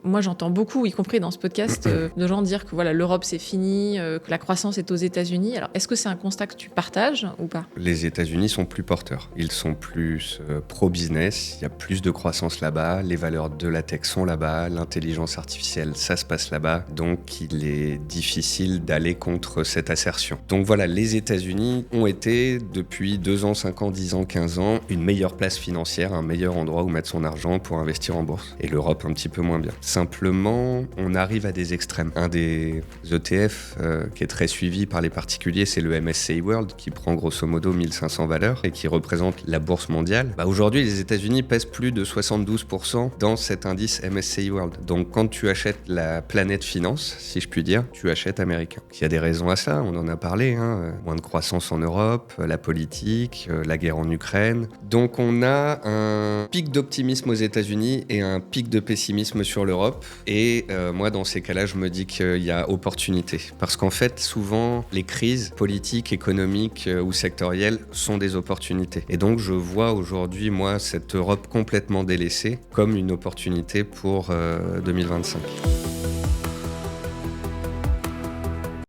moi j'entends beaucoup, y compris dans ce podcast, de gens dire que voilà, l'Europe c'est fini, que la croissance est aux États-Unis. Alors est-ce que c'est un constat que tu partages ou pas ? Les États-Unis sont plus porteurs. Ils sont plus pro-business. Il y a plus de croissance là-bas. Les valeurs de la tech sont là-bas. L'intelligence artificielle, ça se passe là-bas. Donc il est difficile d'aller contre cette assertion. Donc voilà, les États-Unis ont été depuis 2 ans, 5 ans, 10 ans, 15 ans une meilleure place financière, un meilleur endroit où mettre son argent pour investir en bourse. Et l'Europe un petit peu moins bien. Simplement, on arrive à des extrêmes. Un des ETF qui est très suivi par les particuliers, c'est le MSCI World qui prend grosso modo 1500 valeurs et qui représente la bourse mondiale. Aujourd'hui, les États-Unis pèsent plus de 72% dans cet indice MSCI World. Donc quand tu achètes la planète finance, si je puis dire, tu achètes américain. Il y a des raisons à ça, on en a parlé, moins de croissance en Europe, la politique, la guerre en Ukraine. Donc on a un pic d'optimisme aux États-Unis et un pic de pessimisme sur l'Europe. Et moi, dans ces cas-là, je me dis qu'il y a opportunité. Parce qu'en fait, souvent, les crises politiques, économiques ou sectorielles sont des opportunités. Et donc, je vois aujourd'hui, moi, cette Europe complètement délaissée comme une opportunité pour 2025.